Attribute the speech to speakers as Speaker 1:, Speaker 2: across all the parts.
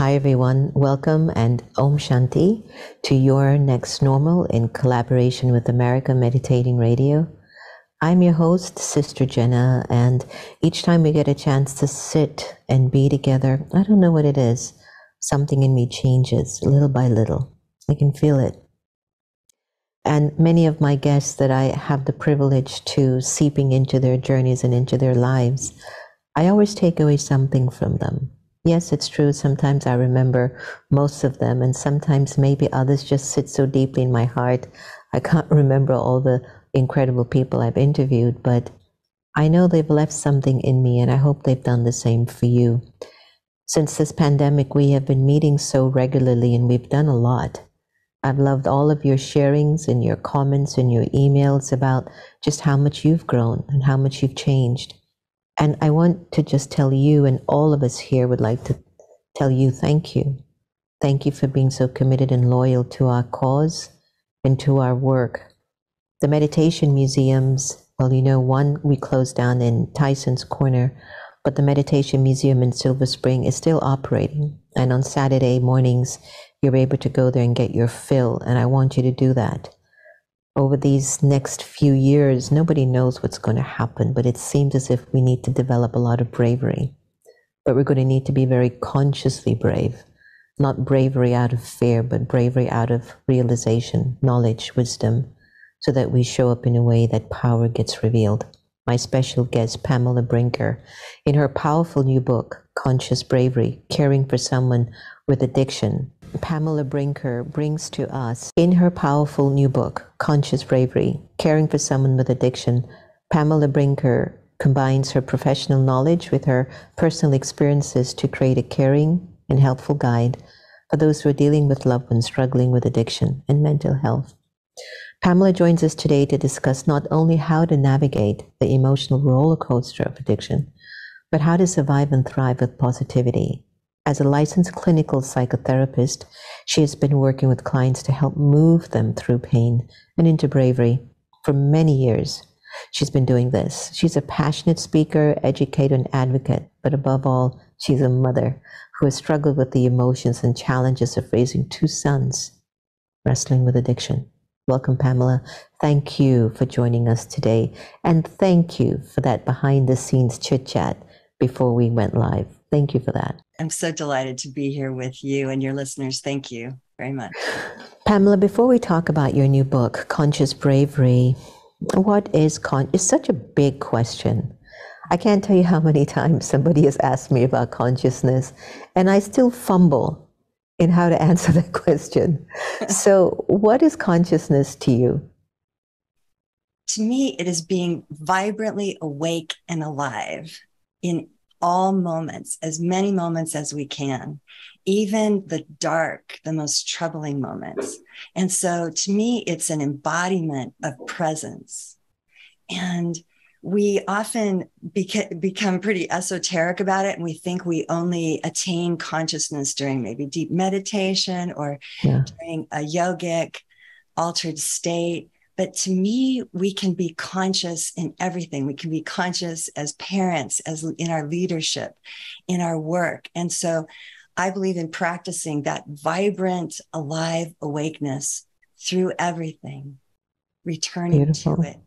Speaker 1: Hi, everyone. Welcome and Om Shanti to Your Next Normal in collaboration with America Meditating Radio. I'm your host, Sister Jenna, and each time we get a chance to sit and be together, I don't know what it is. Something in me changes little by little. I can feel it. And many of my guests that I have the privilege to seeping into their journeys and into their lives, I always take away something from them. Yes, it's true. Sometimes I remember most of them, and sometimes maybe others just sit so deeply in my heart. I can't remember all the incredible people I've interviewed, but I know they've left something in me, and I hope they've done the same for you. Since this pandemic, we have been meeting so regularly, and we've done a lot. I've loved all of your sharings and your comments and your emails about just how much you've grown and how much you've changed. And I want to just tell you, and all of us here would like to tell you thank you. Thank you for being so committed and loyal to our cause and to our work. The meditation museums, well, you know, one we closed down in Tyson's Corner, but the Meditation Museum in Silver Spring is still operating. And on Saturday mornings, you're able to go there and get your fill, and I want you to do that. Over these next few years, nobody knows what's going to happen, but it seems as if we need to develop a lot of bravery. But we're going to need to be very consciously brave, not bravery out of fear, but bravery out of realization, knowledge, wisdom, so that we show up in a way that power gets revealed. My special guest, Pamela Brinker, in her powerful new book, Conscious Bravery, Caring for Someone with Addiction, Pamela Brinker brings to us, in her powerful new book, Conscious Bravery, Caring for Someone with Addiction, Pamela Brinker combines her professional knowledge with her personal experiences to create a caring and helpful guide for those who are dealing with loved ones struggling with addiction and mental health. Pamela joins us today to discuss not only how to navigate the emotional roller coaster of addiction, but how to survive and thrive with positivity. As a licensed clinical psychotherapist, she has been working with clients to help move them through pain and into bravery for many years. She's been doing this. She's a passionate speaker, educator, and advocate, but above all, she's a mother who has struggled with the emotions and challenges of raising two sons wrestling with addiction. Welcome, Pamela. Thank you for joining us today. And thank you for that behind-the-scenes chit-chat before we went live. Thank you for that.
Speaker 2: I'm so delighted to be here with you and your listeners. Thank you very much.
Speaker 1: Pamela, before we talk about your new book, Conscious Bravery, what is it's such a big question. I can't tell you how many times somebody has asked me about consciousness, and I still fumble in how to answer that question. So what is consciousness to you?
Speaker 2: To me, it is being vibrantly awake and alive in all moments, as many moments as we can, even the dark, the most troubling moments. And so to me, it's an embodiment of presence. And we often become pretty esoteric about it, and we think we only attain consciousness during maybe deep meditation or during a yogic altered state. But to me, we can be conscious in everything. We can be conscious as parents, as in our leadership, in our work. And so I believe in practicing that vibrant, alive awakeness through everything, returning
Speaker 1: Beautiful.
Speaker 2: to it.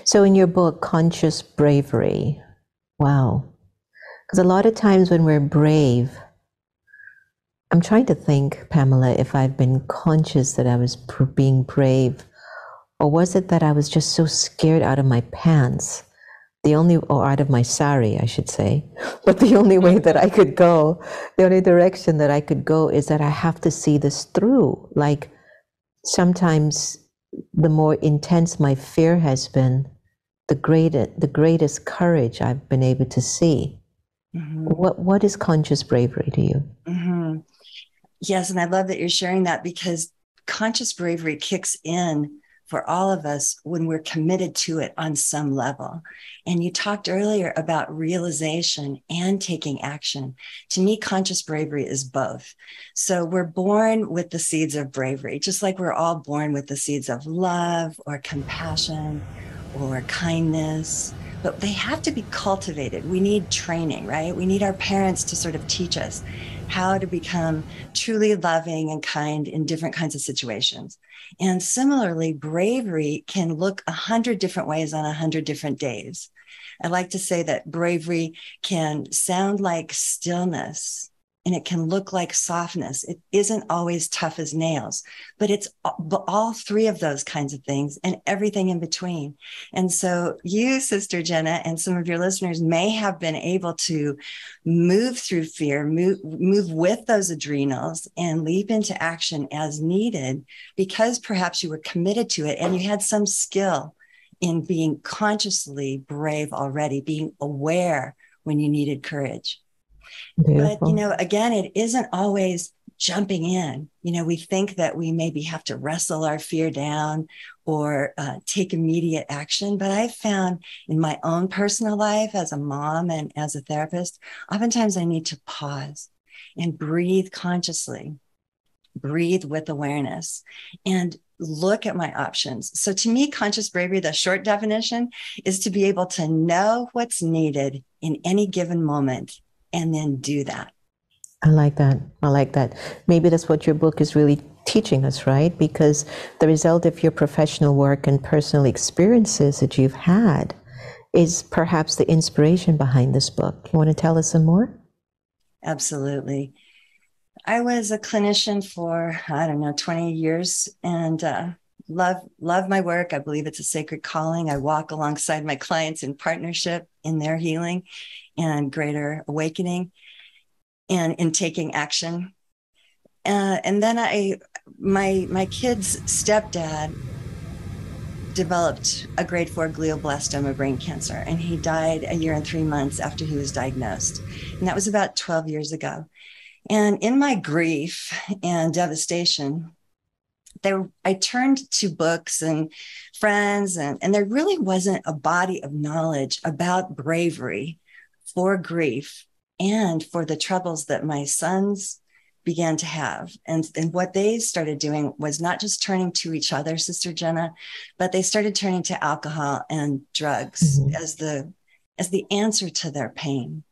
Speaker 1: So in your book, Conscious Bravery, wow. Because a lot of times when we're brave, I'm trying to think, Pamela, if I've been conscious that I was being brave, or was it that I was just so scared out of my pants, or out of my sari, I should say, but the only way that I could go, the only direction that I could go is that I have to see this through. Like sometimes the more intense my fear has been, the greatest courage I've been able to see. Mm-hmm. What is conscious bravery to you?
Speaker 2: Mm-hmm. Yes, and I love that you're sharing that, because conscious bravery kicks in for all of us when we're committed to it on some level. And you talked earlier about realization and taking action. To me, conscious bravery is both. So we're born with the seeds of bravery, just like we're all born with the seeds of love or compassion or kindness, but they have to be cultivated. We need training, right? We need our parents to sort of teach us how to become truly loving and kind in different kinds of situations. And similarly, bravery can look 100 different ways on 100 different days. I like to say that bravery can sound like stillness and it can look like softness. It isn't always tough as nails, but it's all three of those kinds of things and everything in between. And so you, Sister Jenna, and some of your listeners may have been able to move through fear, move with those adrenals and leap into action as needed because perhaps you were committed to it and you had some skill in being consciously brave already, being aware when you needed courage.
Speaker 1: Beautiful.
Speaker 2: But, again, it isn't always jumping in. We think that we maybe have to wrestle our fear down or take immediate action. But I've found in my own personal life as a mom and as a therapist, oftentimes I need to pause and breathe consciously, breathe with awareness, and look at my options. So to me, conscious bravery, the short definition, is to be able to know what's needed in any given moment and then do that.
Speaker 1: I like that. I like that. Maybe that's what your book is really teaching us, right? Because the result of your professional work and personal experiences that you've had is perhaps the inspiration behind this book. You want to tell us some more?
Speaker 2: Absolutely. I was a clinician for, 20 years and love my work. I believe it's a sacred calling. I walk alongside my clients in partnership in their healing and greater awakening and in taking action. And then my kid's stepdad developed a grade 4 glioblastoma brain cancer, and he died a year and 3 months after he was diagnosed. And that was about 12 years ago. And in my grief and devastation, I turned to books and friends, and there really wasn't a body of knowledge about bravery for grief and for the troubles that my sons began to have. And what they started doing was not just turning to each other, Sister Jenna, but they started turning to alcohol and drugs as the answer to their pain.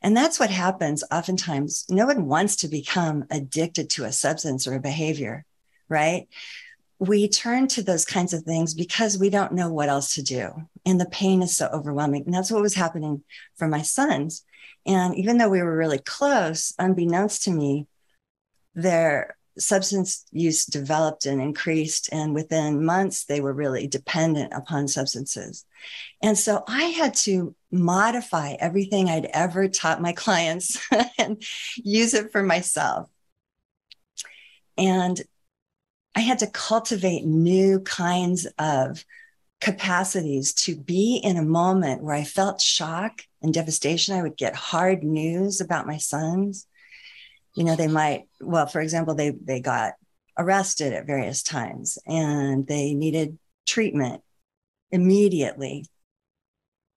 Speaker 2: And that's what happens oftentimes. No one wants to become addicted to a substance or a behavior, right? We turn to those kinds of things because we don't know what else to do. And the pain is so overwhelming. And that's what was happening for my sons. And even though we were really close, unbeknownst to me, their substance use developed and increased. And within months, they were really dependent upon substances. And so I had to modify everything I'd ever taught my clients and use it for myself. And I had to cultivate new kinds of capacities to be in a moment where I felt shock and devastation. I would get hard news about my sons. They might, for example, they got arrested at various times and they needed treatment immediately.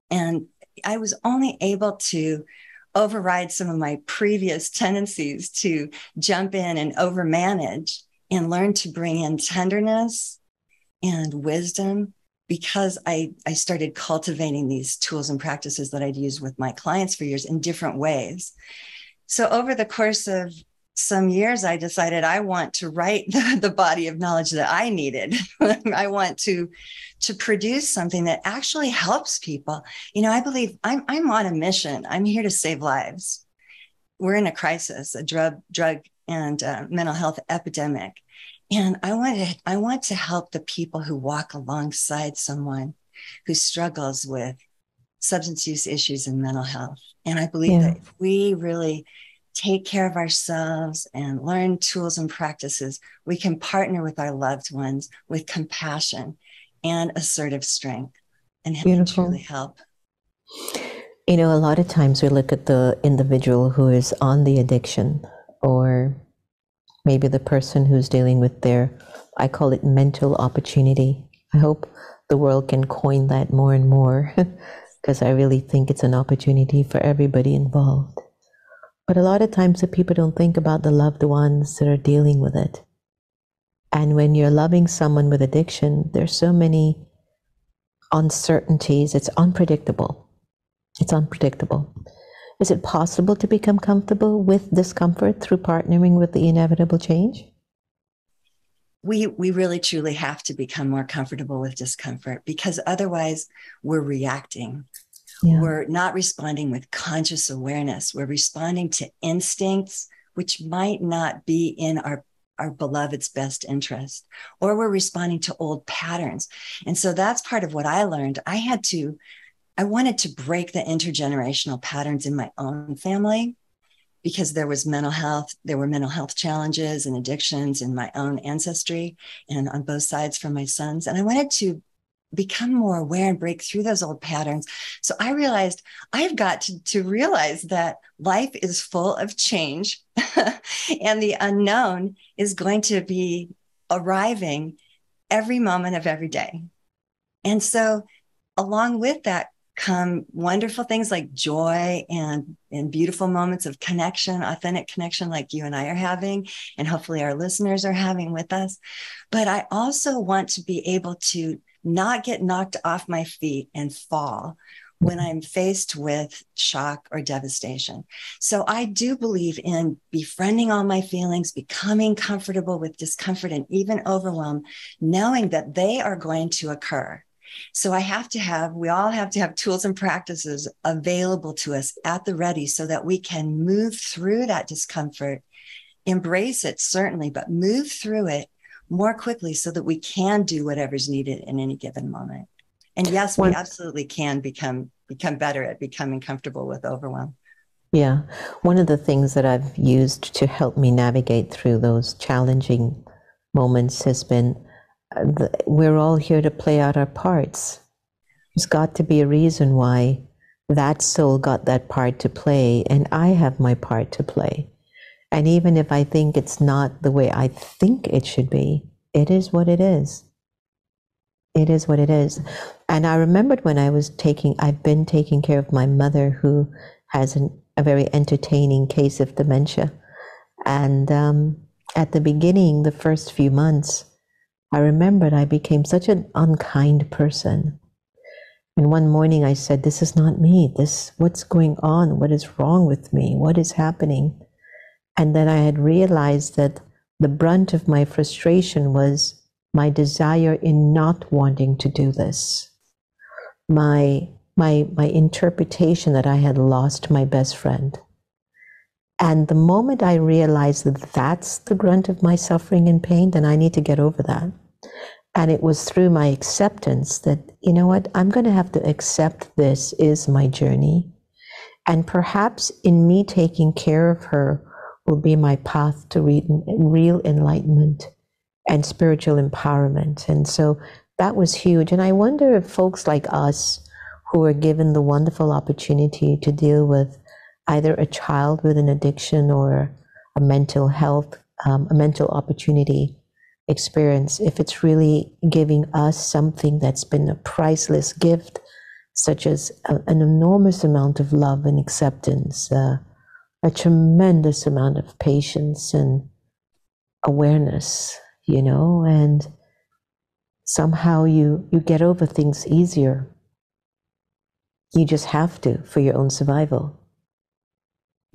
Speaker 2: And I was only able to override some of my previous tendencies to jump in and overmanage and learn to bring in tenderness and wisdom because I started cultivating these tools and practices that I'd used with my clients for years in different ways. So over the course of some years, I decided I want to write the body of knowledge that I needed. I want to produce something that actually helps people. I believe I'm on a mission. I'm here to save lives. We're in a crisis, a drug and mental health epidemic. And I want to help the people who walk alongside someone who struggles with substance use issues and mental health. And I believe that if we really take care of ourselves and learn tools and practices, we can partner with our loved ones with compassion and assertive strength and truly help.
Speaker 1: A lot of times we look at the individual who is on the addiction, or maybe the person who's dealing with I call it mental opportunity. I hope the world can coin that more and more because I really think it's an opportunity for everybody involved. But a lot of times the people don't think about the loved ones that are dealing with it. And when you're loving someone with addiction, there's so many uncertainties. It's unpredictable. Is it possible to become comfortable with discomfort through partnering with the inevitable change?
Speaker 2: We really truly have to become more comfortable with discomfort, because otherwise we're reacting.
Speaker 1: Yeah.
Speaker 2: We're not responding with conscious awareness. We're responding to instincts, which might not be in our beloved's best interest, or we're responding to old patterns. And so that's part of what I learned. I wanted to break the intergenerational patterns in my own family, because there were mental health challenges and addictions in my own ancestry and on both sides from my sons. And I wanted to become more aware and break through those old patterns. So I realized I've got to realize that life is full of change and the unknown is going to be arriving every moment of every day. And so along with that come wonderful things like joy and beautiful moments of connection, authentic connection like you and I are having, and hopefully our listeners are having with us. But I also want to be able to not get knocked off my feet and fall when I'm faced with shock or devastation. So I do believe in befriending all my feelings, becoming comfortable with discomfort and even overwhelm, knowing that they are going to occur. So we all have to have tools and practices available to us at the ready so that we can move through that discomfort, embrace it, certainly, but move through it more quickly so that we can do whatever's needed in any given moment. And yes, we absolutely can become better at becoming comfortable with overwhelm.
Speaker 1: Yeah. One of the things that I've used to help me navigate through those challenging moments has been we're all here to play out our parts. There's got to be a reason why that soul got that part to play, and I have my part to play. And even if I think it's not the way I think it should be, it is what it is. It is what it is. And I remembered when I've been taking care of my mother, who has a very entertaining case of dementia. And at the beginning, the first few months, I remembered I became such an unkind person. And one morning I said, this is not me. What's going on? What is wrong with me? What is happening? And then I had realized that the brunt of my frustration was my desire in not wanting to do this. My interpretation that I had lost my best friend. And the moment I realized that that's the grunt of my suffering and pain, then I need to get over that. And it was through my acceptance that, you know what, I'm going to have to accept this is my journey. And perhaps in me taking care of her will be my path to real enlightenment and spiritual empowerment. And so that was huge. And I wonder if folks like us who are given the wonderful opportunity to deal with either a child with an addiction or a mental opportunity experience, if it's really giving us something that's been a priceless gift, such as an enormous amount of love and acceptance, a tremendous amount of patience and awareness, and somehow you get over things easier. You just have to for your own survival.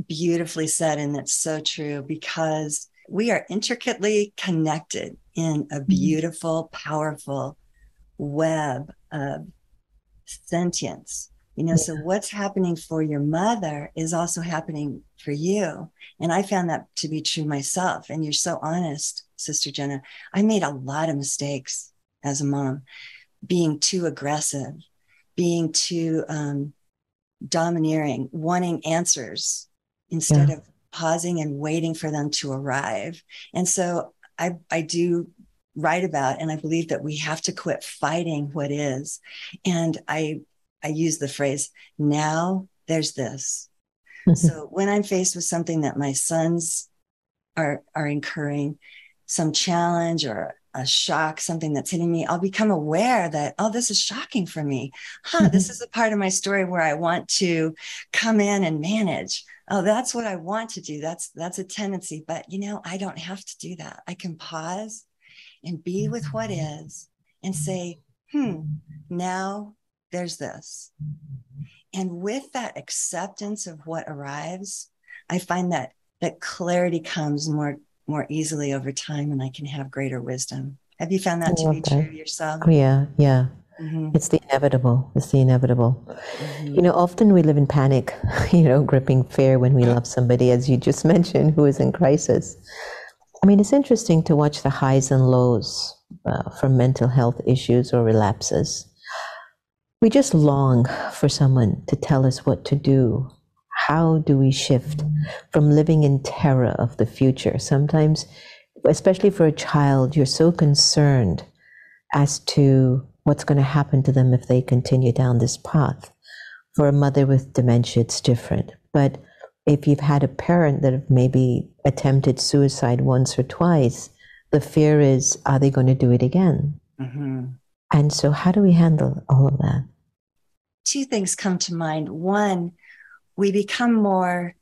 Speaker 2: Beautifully said, and that's so true, because we are intricately connected in a beautiful, powerful web of sentience. So what's happening for your mother is also happening for you. And I found that to be true myself. And you're so honest, Sister Jenna. I made a lot of mistakes as a mom, being too aggressive, being too domineering, wanting answers instead of pausing and waiting for them to arrive. And so I do write about, and I believe that we have to quit fighting what is. And I use the phrase, now there's this. So when I'm faced with something that my sons are incurring, some challenge or a shock, something that's hitting me, I'll become aware that, oh, this is shocking for me. This is a part of my story where I want to come in and manage. Oh, that's what I want to do. That's a tendency. But, I don't have to do that. I can pause and be with what is and say, now there's this. And with that acceptance of what arrives, I find that clarity comes more easily over time, and I can have greater wisdom. Have you found that to be true yourself?
Speaker 1: Oh, yeah, yeah. Mm-hmm. It's the inevitable. It's the inevitable. Mm-hmm. You know, often we live in panic, gripping fear when we love somebody, as you just mentioned, who is in crisis. I mean, it's interesting to watch the highs and lows from mental health issues or relapses. We just long for someone to tell us what to do. How do we shift from living in terror of the future? Sometimes, especially for a child, you're so concerned as to what's going to happen to them if they continue down this path. For a mother with dementia, it's different. But if you've had a parent that have maybe attempted suicide once or twice, the fear is, are they going to do it again? Mm-hmm. And so how do we handle all of that?
Speaker 2: Two things come to mind. One, we become more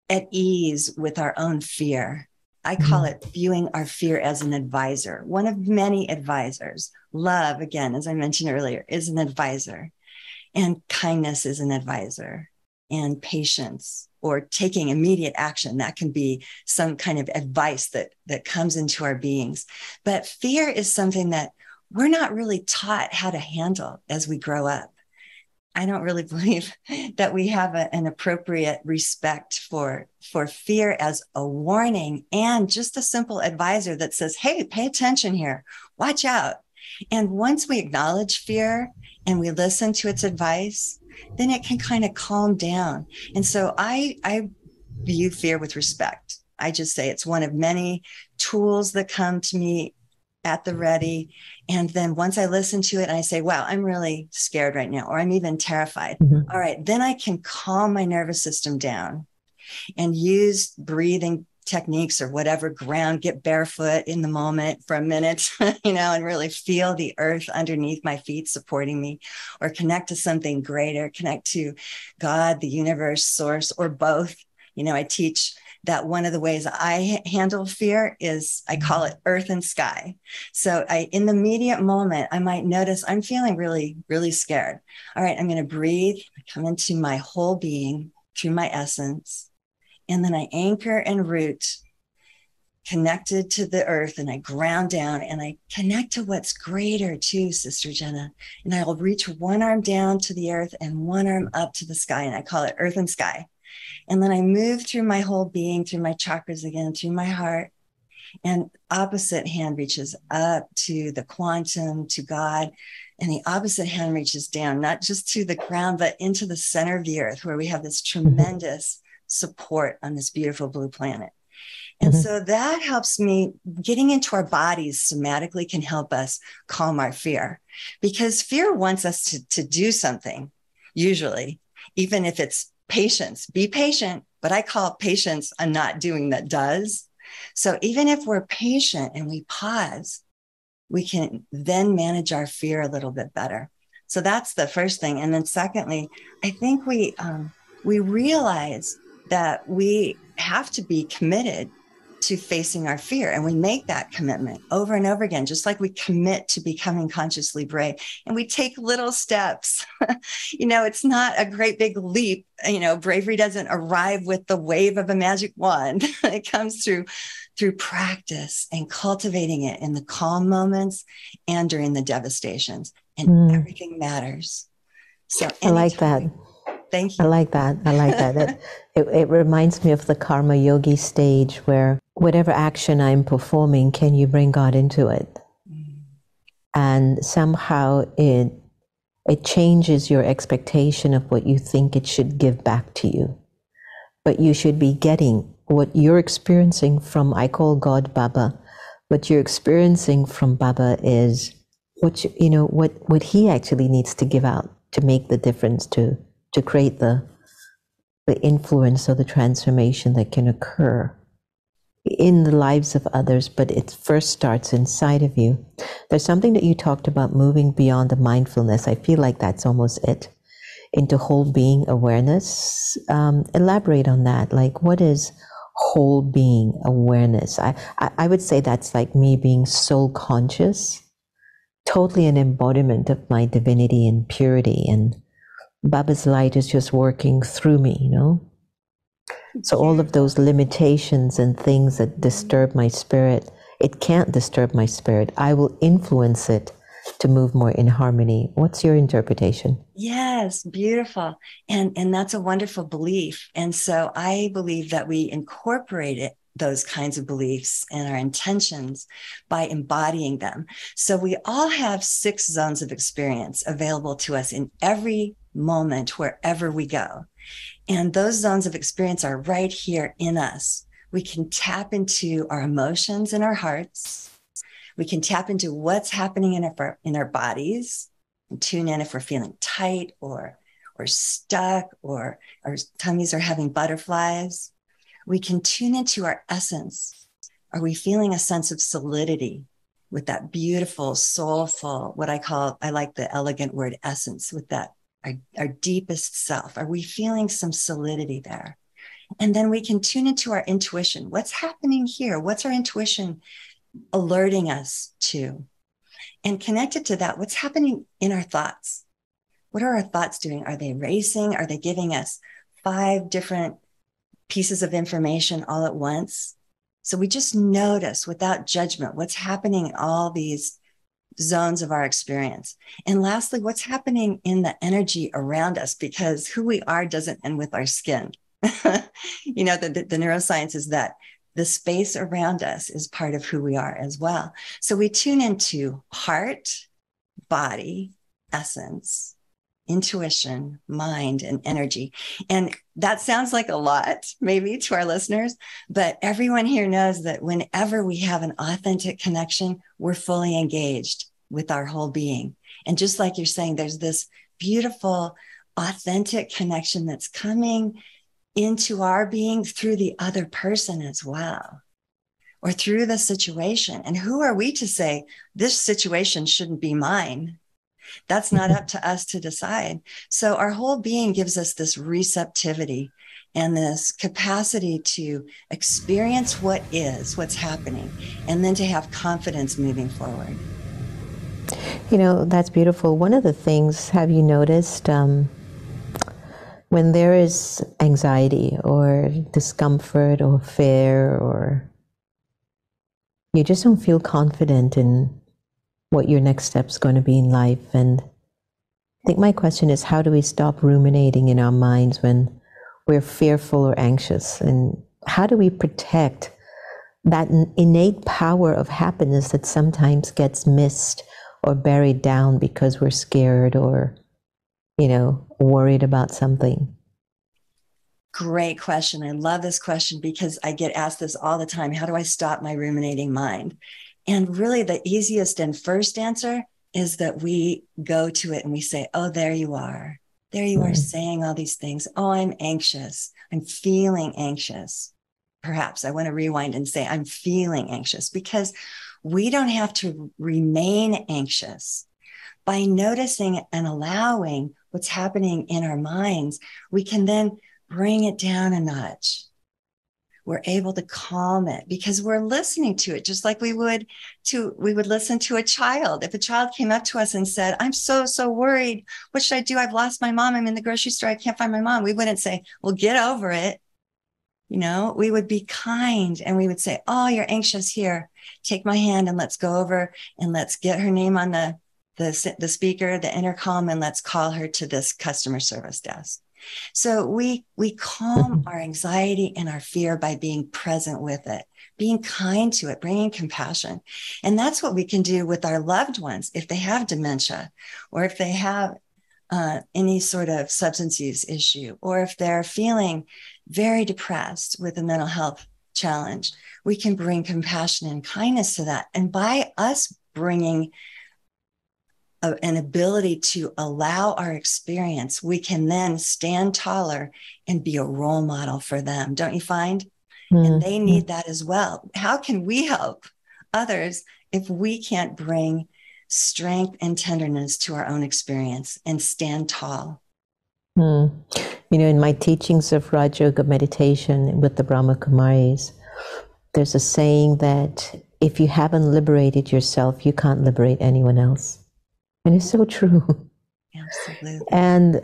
Speaker 2: at ease with our own fear. I call it viewing our fear as an advisor, one of many advisors. Love, again, as I mentioned earlier, is an advisor. And kindness is an advisor. And patience, or taking immediate action, that can be some kind of advice that comes into our beings. But fear is something that we're not really taught how to handle as we grow up. I don't really believe that we have an appropriate respect for fear as a warning and just a simple advisor that says, hey, pay attention here, watch out. And once we acknowledge fear and we listen to its advice, then it can kind of calm down. And so I view fear with respect. I just say it's one of many tools that come to me at the ready. And then once I listen to it and I say, wow, I'm really scared right now, or I'm even terrified. Mm-hmm. All right, then I can calm my nervous system down and use breathing techniques or whatever, get barefoot in the moment for a minute, and really feel the earth underneath my feet supporting me, or connect to something greater, connect to God, the universe, source, or both. I teach that one of the ways I handle fear is I call it earth and sky. So in the immediate moment, I might notice I'm feeling really, really scared. All right, I'm going to breathe, come into my whole being through my essence. And then I anchor and root connected to the earth, and I ground down and I connect to what's greater too, Sister Jenna. And I'll reach one arm down to the earth and one arm up to the sky. And I call it earth and sky. And then I move through my whole being, through my chakras again, through my heart. And opposite hand reaches up to the quantum, to God. And the opposite hand reaches down, not just to the ground, but into the center of the earth, where we have this tremendous support on this beautiful blue planet. And so that helps me. Getting into our bodies somatically can help us calm our fear, because fear wants us to do something, usually, even if it's patience. Be patient, but I call patience a not doing that does. So even if we're patient and we pause, we can then manage our fear a little bit better. So that's the first thing. And then secondly, I think we realize that we have to be committed to facing our fear. And we make that commitment over and over again, just like we commit to becoming consciously brave. And we take little steps. It's not a great big leap. Bravery doesn't arrive with the wave of a magic wand. It comes through practice and cultivating it in the calm moments and during the devastations. And everything matters. So
Speaker 1: I like that.
Speaker 2: Thank you.
Speaker 1: I like that. It reminds me of the karma yogi stage, where whatever action I'm performing, can you bring God into it? And somehow it changes your expectation of what you think it should give back to you. But you should be getting what you're experiencing from, I call God Baba. What you're experiencing from Baba is what he actually needs to give out to make the difference, to create the influence or the transformation that can occur in the lives of others, but it first starts inside of you. There's something that you talked about, moving beyond the mindfulness. I feel like that's almost it, into whole being awareness. Elaborate on that. Like, what is whole being awareness? I would say that's like me being soul conscious totally an embodiment of my divinity and purity, and Baba's light is just working through me, you know? So all of those limitations and things that disturb my spirit, it can't disturb my spirit. I will influence it to move more in harmony. What's your interpretation?
Speaker 2: Yes, beautiful. And that's a wonderful belief. And so I believe that we incorporate it, those kinds of beliefs and our intentions by embodying them. So we all have 6 zones of experience available to us in every moment, wherever we go. And those zones of experience are right here in us. We can tap into our emotions in our hearts. We can tap into what's happening in our bodies and tune in if we're feeling tight or stuck or our tummies are having butterflies. We can tune into our essence. Are we feeling a sense of solidity with that beautiful, soulful, I like the elegant word essence, with that, our deepest self? Are we feeling some solidity there? And then we can tune into our intuition. What's happening here? What's our intuition alerting us to? And connected to that, what's happening in our thoughts? What are our thoughts doing? Are they racing? Are they giving us 5 different pieces of information all at once? So we just notice without judgment what's happening in all these zones of our experience. And lastly, what's happening in the energy around us, because who we are doesn't end with our skin. You know, the neuroscience is that the space around us is part of who we are as well. So we tune into heart, body, essence, intuition, mind, and energy. And that sounds like a lot, maybe, to our listeners, but everyone here knows that whenever we have an authentic connection, we're fully engaged with our whole being. And just like you're saying, there's this beautiful, authentic connection that's coming into our being through the other person as well, or through the situation. And who are we to say, this situation shouldn't be mine? That's not up to us to decide. So our whole being gives us this receptivity and this capacity to experience what is, what's happening, and then to have confidence moving forward.
Speaker 1: You know, that's beautiful. One of the things, have you noticed, when there is anxiety or discomfort or fear, or you just don't feel confident in what your next step's going to be in life. And I think my question is, how do we stop ruminating in our minds when we're fearful or anxious? And how do we protect that innate power of happiness that sometimes gets missed or buried down because we're scared or, you know, worried about something?
Speaker 2: Great question. I love this question because I get asked this all the time. How do I stop my ruminating mind? And really the easiest and first answer is that we go to it and we say, oh, there you are. There you are saying all these things. Oh, I'm anxious. I'm feeling anxious. Perhaps I want to rewind and say, I'm feeling anxious, because we don't have to remain anxious. By noticing and allowing what's happening in our minds, we can then bring it down a notch. We're able to calm it because we're listening to it just like we would listen to a child. If a child came up to us and said, I'm so worried. What should I do? I've lost my mom. I'm in the grocery store. I can't find my mom. We wouldn't say, well, get over it. You know, we would be kind and we would say, oh, you're anxious. Here, take my hand and let's go over and let's get her name on the speaker, the intercom, and let's call her to this customer service desk. So we calm our anxiety and our fear by being present with it, being kind to it, bringing compassion. And that's what we can do with our loved ones if they have dementia, or if they have any sort of substance use issue, or if they're feeling very depressed with a mental health challenge. We can bring compassion and kindness to that. And by us bringing an ability to allow our experience, we can then stand taller and be a role model for them, don't you find? And they need that as well. How can we help others if we can't bring strength and tenderness to our own experience and stand tall?
Speaker 1: You know, in my teachings of Raj Yoga meditation with the Brahma Kumaris, there's a saying that if you haven't liberated yourself, you can't liberate anyone else. And it's so true.
Speaker 2: Absolutely.
Speaker 1: And,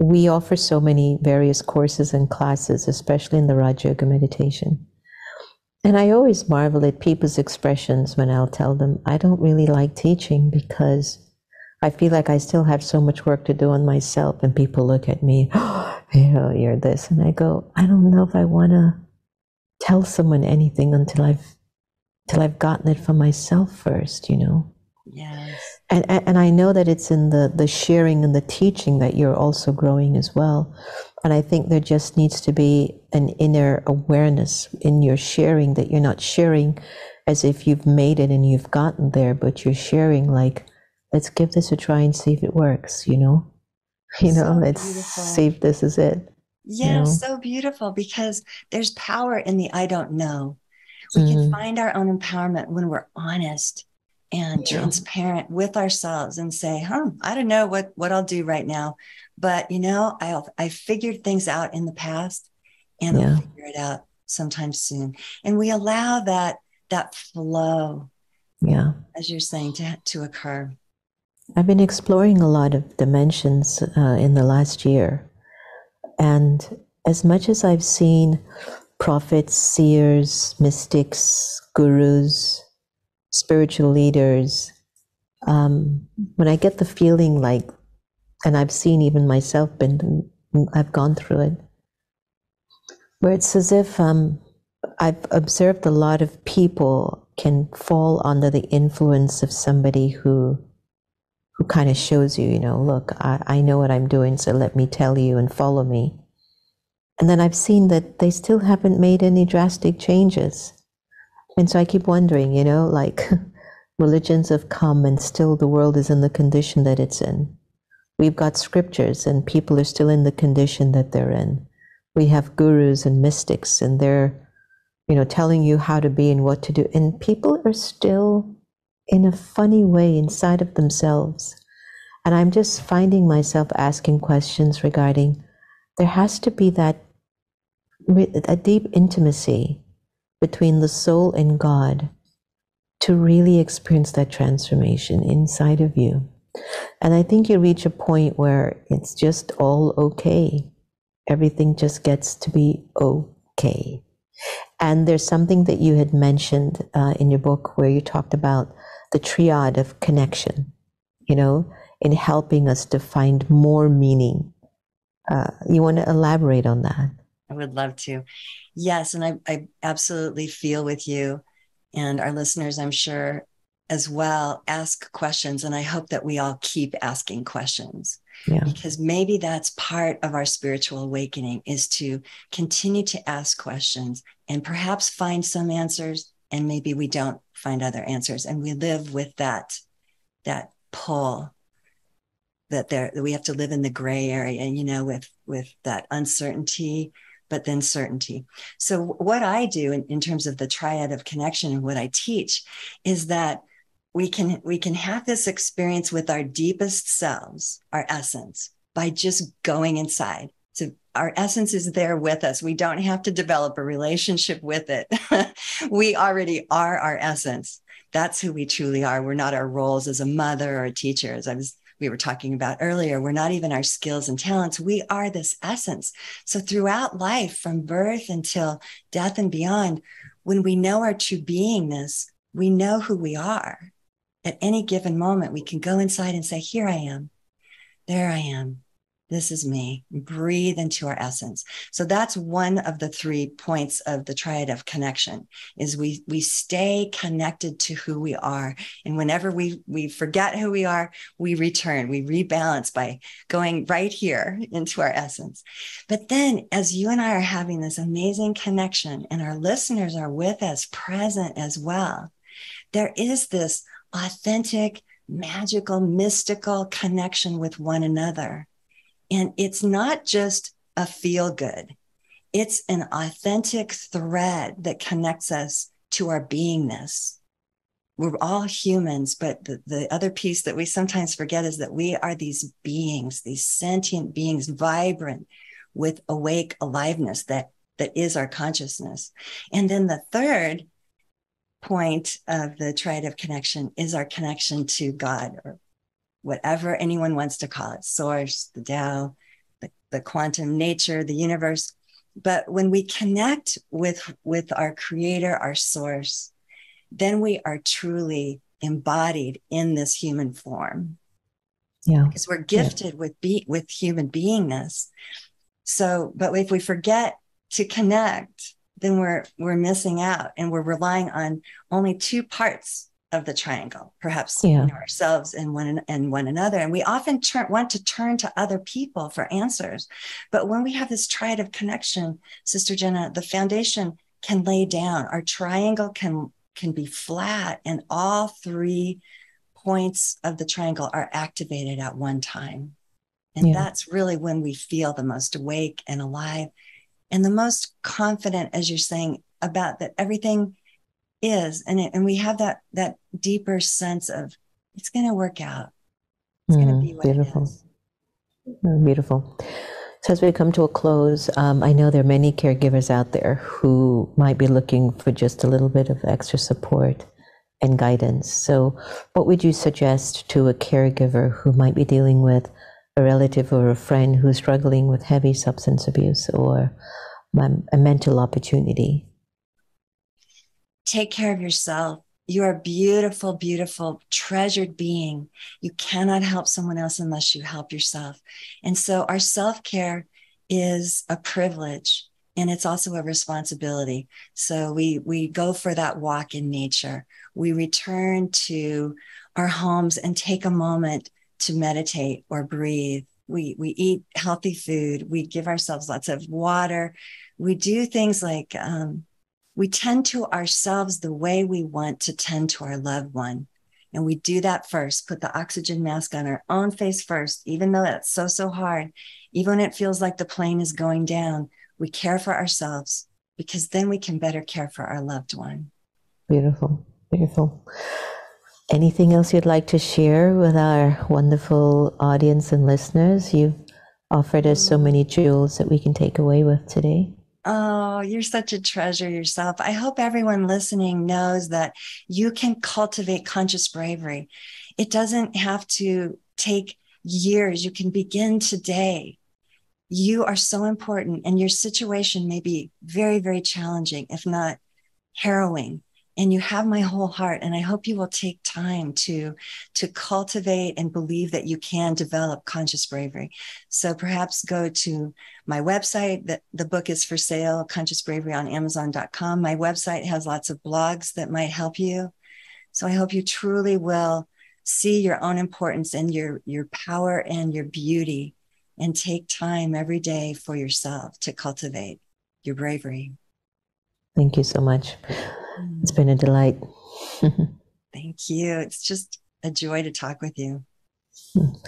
Speaker 1: we offer so many various courses and classes, especially in the Raj Yoga meditation. And I always marvel at people's expressions when I'll tell them, I don't really like teaching because I feel like I still have so much work to do on myself. And people look at me, oh, you're this. And I go, I don't know if I want to tell someone anything until I've gotten it for myself first,
Speaker 2: Yes.
Speaker 1: And I know that it's in the sharing and the teaching that you're also growing as well. And I think there just needs to be an inner awareness in your sharing, that you're not sharing as if you've made it and you've gotten there, but you're sharing like, let's give this a try and see if it works,
Speaker 2: So
Speaker 1: let's
Speaker 2: beautiful.
Speaker 1: see if this is it.
Speaker 2: Yes, so beautiful, because there's power in the I don't know. We can
Speaker 1: Mm.
Speaker 2: find our own empowerment when we're honest and transparent with ourselves and say, I don't know what I'll do right now, but I figured things out in the past, and I'll figure it out sometime soon. And we allow that flow, as you're saying, to occur.
Speaker 1: I've been exploring a lot of dimensions in the last year. And as much as I've seen prophets, seers, mystics, gurus, spiritual leaders, when I get the feeling like, and I've seen even myself, I've gone through it, where it's as if I've observed a lot of people can fall under the influence of somebody who kind of shows you, look, I know what I'm doing, so let me tell you and follow me. And then I've seen that they still haven't made any drastic changes. And so I keep wondering, like religions have come and still the world is in the condition that it's in. We've got scriptures and people are still in the condition that they're in. We have gurus and mystics and they're, telling you how to be and what to do. And people are still in a funny way inside of themselves. And I'm just finding myself asking questions regarding, there has to be a deep intimacy between the soul and God to really experience that transformation inside of you. And I think you reach a point where it's just all okay. Everything just gets to be okay. And there's something that you had mentioned in your book where you talked about the triad of connection, in helping us to find more meaning. You want to elaborate on that?
Speaker 2: I would love to. Yes. And I absolutely feel with you, and our listeners, I'm sure as well, ask questions. And I hope that we all keep asking questions, because maybe that's part of our spiritual awakening, is to continue to ask questions and perhaps find some answers. And maybe we don't find other answers. And we live with that pull, that we have to live in the gray area, with that uncertainty, but then certainty. So what I do in terms of the triad of connection and what I teach is that we can have this experience with our deepest selves, our essence, by just going inside. So our essence is there with us. We don't have to develop a relationship with it. We already are our essence. That's who we truly are. We're not our roles as a mother or a teacher, as we were talking about earlier. We're not even our skills and talents. We are this essence. So throughout life, from birth until death and beyond, when we know our true beingness, we know who we are. At any given moment, we can go inside and say, here I am. There I am. This is me. Breathe into our essence. So that's one of the 3 points of the triad of connection, is we stay connected to who we are. And whenever we forget who we are, we return, we rebalance by going right here into our essence. But then as you and I are having this amazing connection, and our listeners are with us, present as well, there is this authentic, magical, mystical connection with one another. And it's not just a feel good. It's an authentic thread that connects us to our beingness. We're all humans, but the other piece that we sometimes forget is that we are these beings, these sentient beings, vibrant with awake aliveness that is our consciousness. And then the third point of the triad of connection is our connection to God, or whatever anyone wants to call it, source, the Tao, the quantum nature, the universe. But when we connect with our creator, our source, then we are truly embodied in this human form.
Speaker 1: Yeah.
Speaker 2: Because we're gifted with human beingness. So, but if we forget to connect, then we're missing out, and we're relying on only two parts of the triangle, perhaps ourselves and one another. And we often want to turn to other people for answers. But when we have this triad of connection, Sister Jenna, the foundation can lay down. Our triangle can be flat, and all three points of the triangle are activated at one time. And that's really when we feel the most awake and alive, and the most confident, as you're saying, about that everything is. And we have that deeper sense of it's going to work out. It's going to be what it is.
Speaker 1: Beautiful. So as we come to a close, I know there are many caregivers out there who might be looking for just a little bit of extra support and guidance. So what would you suggest to a caregiver who might be dealing with a relative or a friend who's struggling with heavy substance abuse or a mental opportunity?
Speaker 2: Take care of yourself. You're a beautiful, beautiful, treasured being. You cannot help someone else unless you help yourself. And so our self-care is a privilege, and it's also a responsibility. So we go for that walk in nature. We return to our homes and take a moment to meditate or breathe. We eat healthy food. We give ourselves lots of water. We do things like we tend to ourselves the way we want to tend to our loved one. And we do that first, put the oxygen mask on our own face first, even though that's so hard. Even when it feels like the plane is going down, we care for ourselves, because then we can better care for our loved one.
Speaker 1: Beautiful, beautiful. Anything else you'd like to share with our wonderful audience and listeners? You've offered us so many jewels that we can take away with today.
Speaker 2: Oh, you're such a treasure yourself. I hope everyone listening knows that you can cultivate conscious bravery. It doesn't have to take years. You can begin today. You are so important, and your situation may be very, very challenging, if not harrowing. And you have my whole heart, and I hope you will take time to cultivate and believe that you can develop conscious bravery. So perhaps go to my website. The book is for sale, Conscious Bravery, on Amazon.com. My website has lots of blogs that might help you. So I hope you truly will see your own importance and your power and your beauty, and take time every day for yourself to cultivate your bravery.
Speaker 1: Thank you so much. It's been a delight.
Speaker 2: Thank you. It's just a joy to talk with you.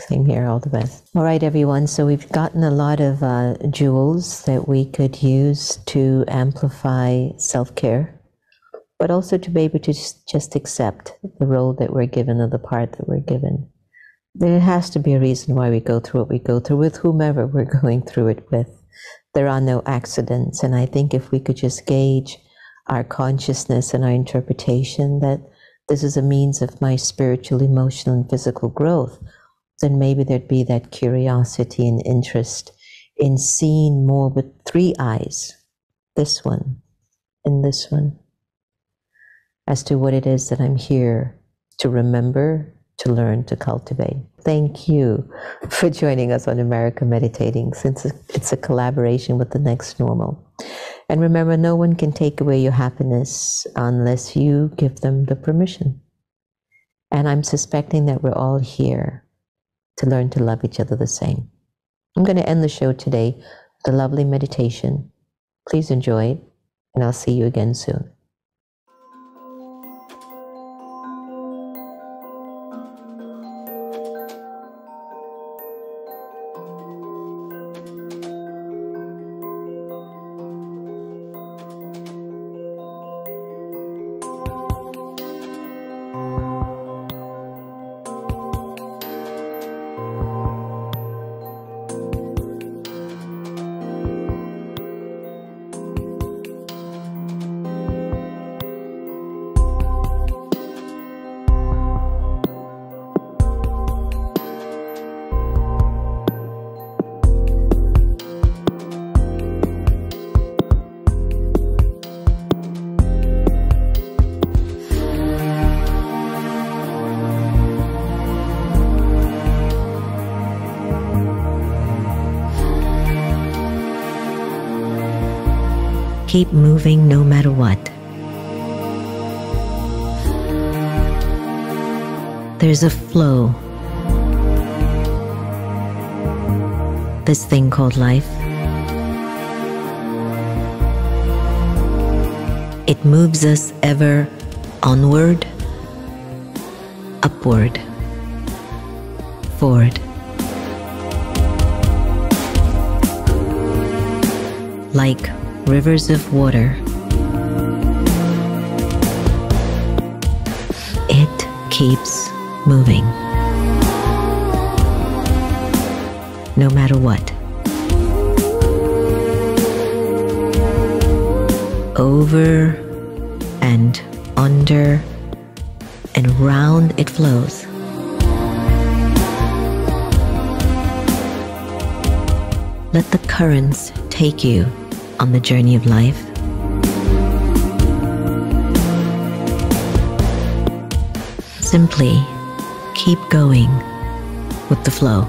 Speaker 1: Same here. All the best. All right, everyone. So we've gotten a lot of jewels that we could use to amplify self-care, but also to be able to just accept the role that we're given or the part that we're given. There has to be a reason why we go through what we go through with whomever we're going through it with. There are no accidents. And I think if we could just gauge our consciousness and our interpretation that this is a means of my spiritual, emotional, and physical growth, then maybe there'd be that curiosity and interest in seeing more with three eyes, this one and this one, as to what it is that I'm here to remember, to learn, to cultivate. Thank you for joining us on America Meditating, since it's a collaboration with the next normal. And remember, no one can take away your happiness unless you give them the permission. And I'm suspecting that we're all here to learn to love each other the same. I'm going to end the show today with a lovely meditation. Please enjoy it, and I'll see you again soon. Keep moving no matter what. There's a flow. This thing called life. It moves us ever onward, upward, forward. Like rivers of water, it keeps moving, no matter what. Over and under and round it flows. Let the currents take you on the journey of life. Simply keep going with the flow.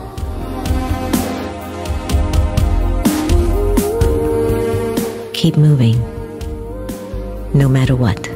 Speaker 1: Keep moving, no matter what.